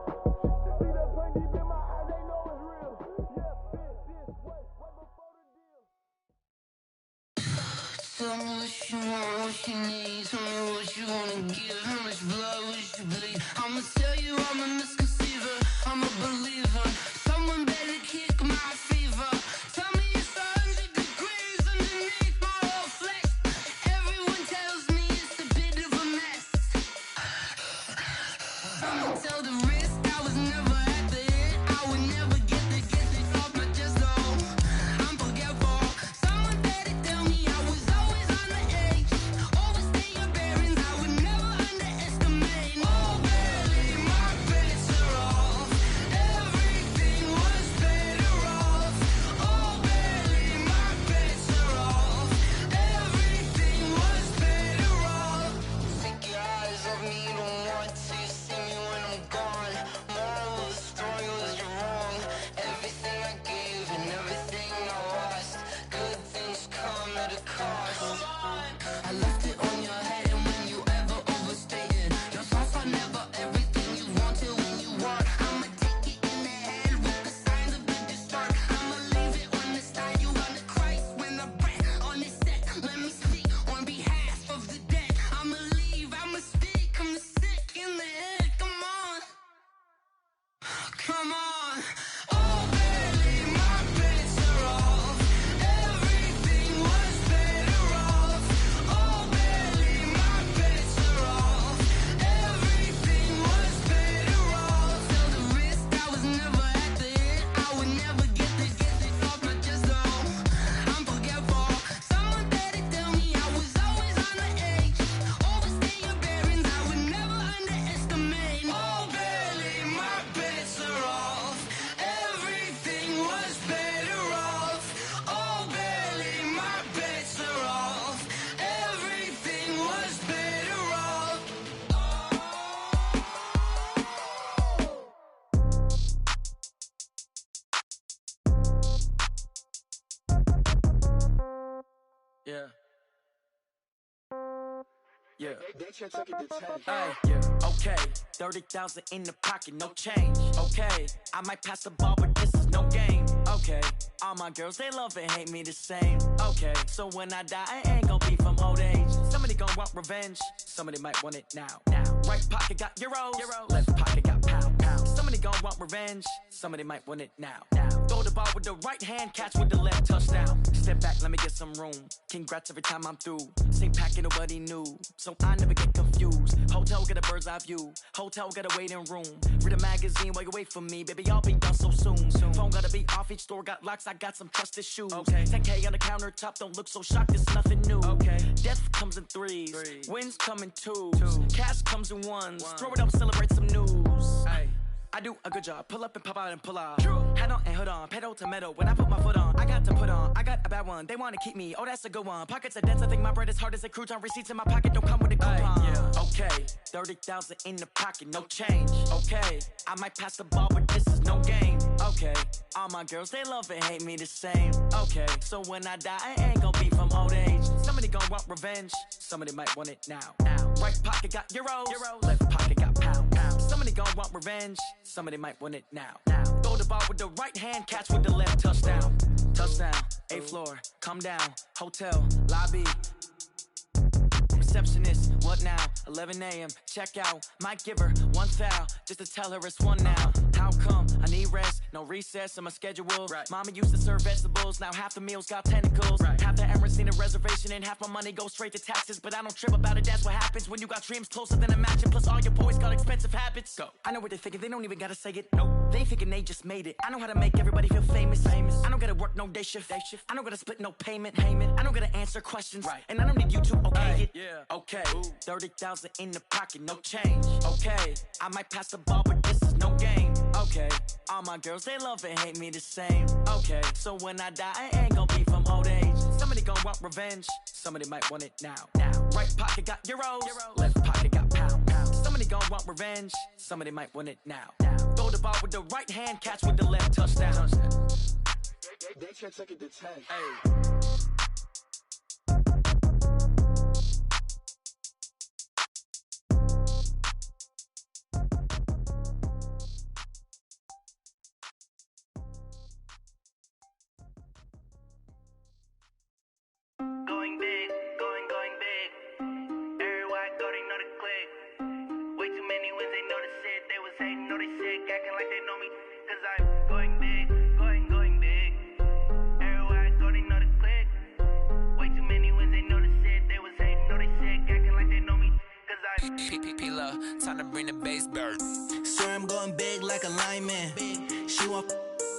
See the pain deep in my eyes, they know it's real. Yeah, been this way before the deal. Tell me what you want, what you need. Tell me what you wanna give. How much blood would you bleed? I'ma tell you I'm a misconceiver. I'm a believer. Someone better kick my fever. Tell me it's 100 degrees underneath my whole flesh. Everyone tells me it's a bit of a mess. I'ma tell the risk I was never at the end. I would never get it off my chest. Oh, I'm forgetful. Someone better tell me I was always on the edge. Overstay your bearings, I would never underestimate. Oh, barely my bets are off. Everything was better off. Oh, barely my bets are off. Everything was better off. Take your eyes off me, don't want to see me when I'm gone. Moral of the story was you're wrong. Everything I gave and everything I lost. Good things come at a cost. I left it on your head, and when you ever overstay it, your thoughts are never everything you wanted when you want. I'ma take it in the head with the signs of the distort. I'ma leave it on the side. You on the Christ when the breath on this set. Let me speak on behalf of the dead. I'ma leave, I'ma speak. I'm the sick in the head. Come on, come on. Oh, barely my bets are off. Everything was better off. Oh, barely my bets are off. Everything was better off. Tell the risk I was never at the end. I would never get it off my chest. Oh, I'm forgetful. Someone better tell me I was always on the edge. Overstay your bearings, I would never underestimate. Oh, barely my bets are off. Everything was better off. Oh, barely my bets are off. Everything was better off. Yeah. Yeah. Hey, yeah. Okay. 30,000 in the pocket, no change. Okay. I might pass the ball, but this is no game. Okay. All my girls, they love and hate me the same. Okay. So when I die, I ain't gonna be from old age. Somebody gonna want revenge. Somebody might want it now. Right pocket got euros. Left pocket got pound. Somebody gonna want revenge. Somebody might want it now. Throw the ball with the right hand, catch with the left, touchdown. Step back, let me get some room. Congrats every time I'm through. Same packet, nobody knew. So I never get confused. Hotel get a bird's eye view. Hotel get a waiting room. Read a magazine while you wait for me. Baby, I'll be done so soon. Phone gotta be off, each store got locks. I got some trusted shoes. Okay. 10K on the countertop, don't look so shocked, it's nothing new. Okay. Death comes in threes. Wins come in twos. Cash comes in ones. Throw it up, celebrate some news. Ay. I I do a good job. Pull up and pop out and pull out. Head on and hood on, pedal to metal. When I put my foot on, I got to put on. I got a bad one. They want to keep me. Oh, that's a good one. Pockets are dense. I think my bread is hard as a crouton. Receipts in my pocket don't come with a coupon. Yeah. Okay, 30,000 in the pocket, no change. Okay, I might pass the ball, but this is no game. Okay, all my girls they love and hate me the same. Okay, so when I die, I ain't gonna be from old age. Somebody gon' want revenge. Somebody might want it now. Right pocket got euros. Left pocket got pounds. Somebody gon' want revenge. Somebody might want it now. Throw the ball with the right hand, catch with the left. Touchdown. Touchdown. 8th floor. Come down. Hotel. Lobby. Receptionist, what now? 11 a.m. Check out. Might give her one foul just to tell her it's one now. How come? I need rest, no recess in my schedule. Right. Mama used to serve vegetables, now half the meals got tentacles. Right. Half the Emirates need a reservation and half my money goes straight to taxes. But I don't trip about it, that's what happens when you got dreams closer than a match. And plus all your boys got expensive habits. Go. I know what they're thinking, they don't even gotta say it. Nope. They ain't thinking they just made it. I know how to make everybody feel famous. I don't gotta work no day shift. I don't gotta split no payment. I don't gotta answer questions. Right. And I don't need you to okay it. Yeah. Okay, 30,000 in the pocket, no change. Okay, I might pass the ball, but this is no game. Okay, all my girls, they love and hate me the same. Okay, so when I die, I ain't gonna be from old age. Somebody gon' want revenge. Somebody might want it now. Right pocket got euros. Left pocket got pounds. Somebody gon' want revenge. Somebody might want it now. Throw the ball with the right hand, catch with the left. Touchdown. They can't take it to 10. Hey. Going big, going big. Everywhere I go, they know the click. Way too many wins, they know the shit. They was hating, know they sick, acting like they know me. Cause I'm going big, going big. Everywhere I go, they know the click. Way too many wins, they know the shit. They was hating, know they sick, acting like they know me. Cause I'm P-P-P-Love, time to bring the bass bird. Swear I'm going big like a lineman. She want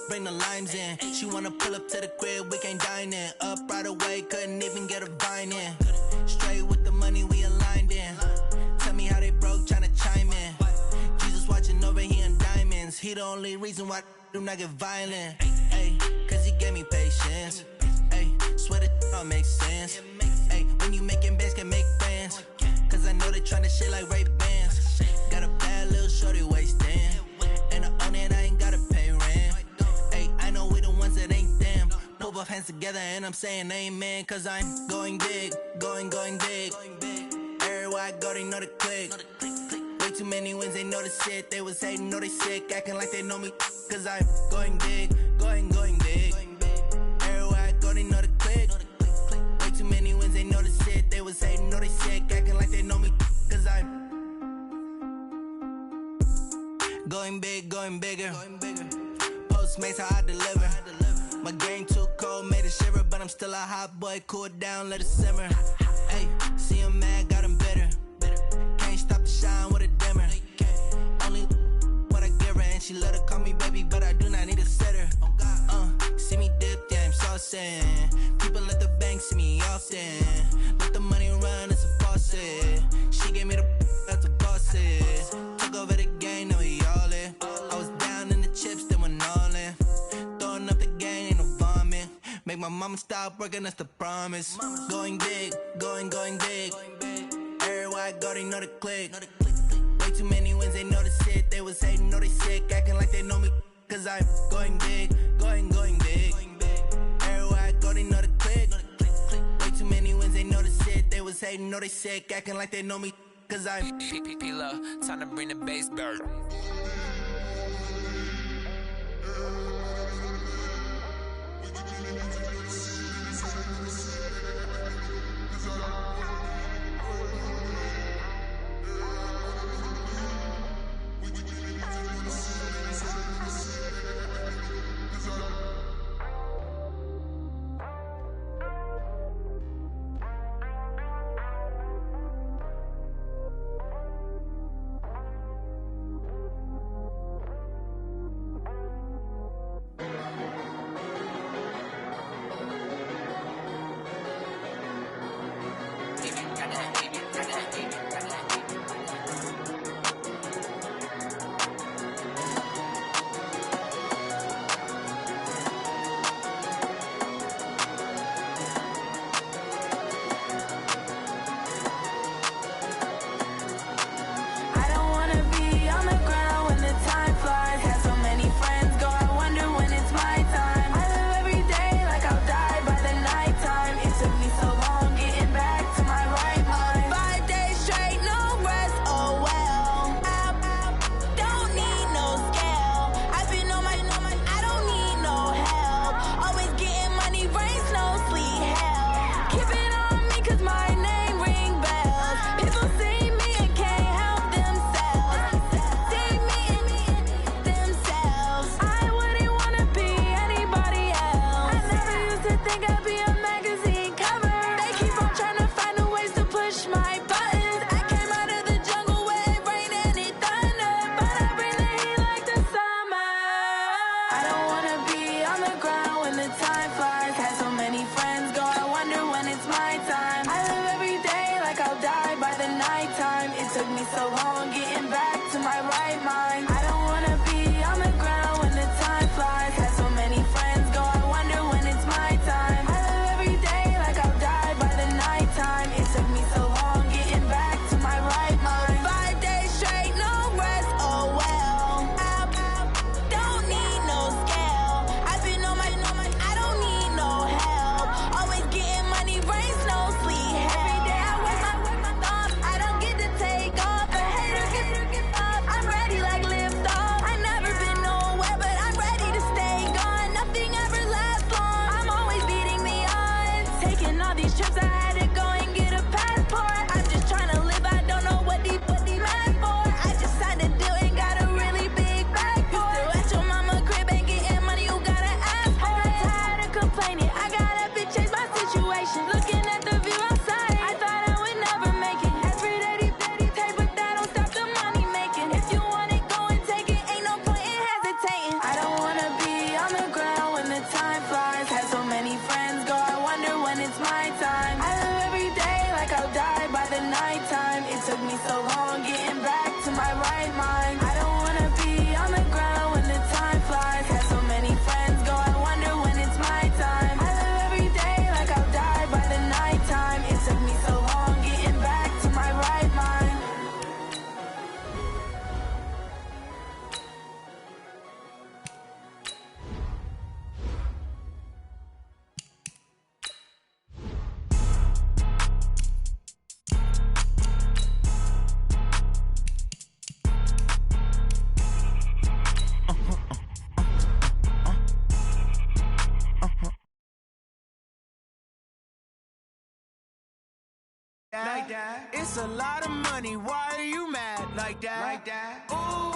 bring the limes in. She wanna pull up to the crib, we can't dine in. Up right away, couldn't even get a vine in. Straight with the money, we aligned in. Tell me how they broke, tryna chime in. Jesus watching over, he in diamonds. He the only reason why I do not get violent. Ay, cause he gave me patience. Ay, swear that all makes sense. Ay, when you making bands, can make friends. Cause I know they tryna shit like Ray-Bans. Got a bad little shorty wasting. And I own it, I ain't gotta pay rent. I know we the ones that ain't them. Put both hands together and I'm saying amen. Cause I'm going big, going big. Everywhere I go, they know the click. Way too many wins, they know the shit. They was hating, know they sick, acting like they know me. Cause I'm going big, going big. Everywhere I go, they know the click. Way too many wins, they know the shit. They was hating, know they sick, acting like they know me. Cause I'm going big, going bigger. Postmates how I deliver. My game too cold, made it shiver, but I'm still a hot boy. Cool it down, let it simmer. Hey, see him mad, got him bitter. Can't stop the shine with a dimmer. Only what I give her, and she let her call me baby, but I do not need a sitter. See me dip, yeah, I'm saucing. People at the bank see me often. Let the money run, it's a faucet. She gave me the that's a boss is. Took over the game, now we all in. I was down in the chips, then went all in. Throwing up the game, ain't no vomit. Make my mama stop working, that's the promise. Going big, going big. Everywhere I go, they know the click. Way too many wins, they know the shit. They was hating, know they sick, acting like they know me. Cause I'm going big, going big. Everywhere I go, they know the click. Way too many wins, they know the shit. They was hating, know they sick, acting like they know me. Cause I'm P-P-P-Love, time to bring the bass bird. me so long getting back to my right mind. I don't wanna be on the ground when the time flies. Had so many friends go, I wonder when it's my time. I live every day like I'll die by the nighttime. It took me so long getting back to my right mind. 5 days straight, no rest, oh well. I don't need no scale. I've been on my, I don't need no help. Always getting money, rains, no sleep. Every day I work my thoughts. I don't get to take off. The haters get up. I'm ready like lift off. I never been nowhere, but I'm ready to stay gone. Nothing ever lasts long. I'm always beating the odds. Taking all these trips, I had to go and get a passport. I'm just trying to live. I don't know what these mad for. I just signed a deal and got a really big bag for it. Still at your mama crib and getting money, you gotta ask for it. Tired of complaining, I gotta be change my situation. Looking at the view outside, I thought I would never make it. Every day they take, but that don't stop the money making. If you want it, go and take it. Ain't no point in hesitating. I don't wanna be on the ground when the time flies. Had so many friends go, I wonder when it's my time. I live every day like I'll die by the nighttime. It took me so long getting back to my right mind. I don't wanna be on the ground when the time flies. Had so many friends go, I wonder when it's my time. I live every day like I'll die by the nighttime. It took me so long getting back to my right mind. Like that. It's a lot of money. Why are you mad like that? Like that. Ooh.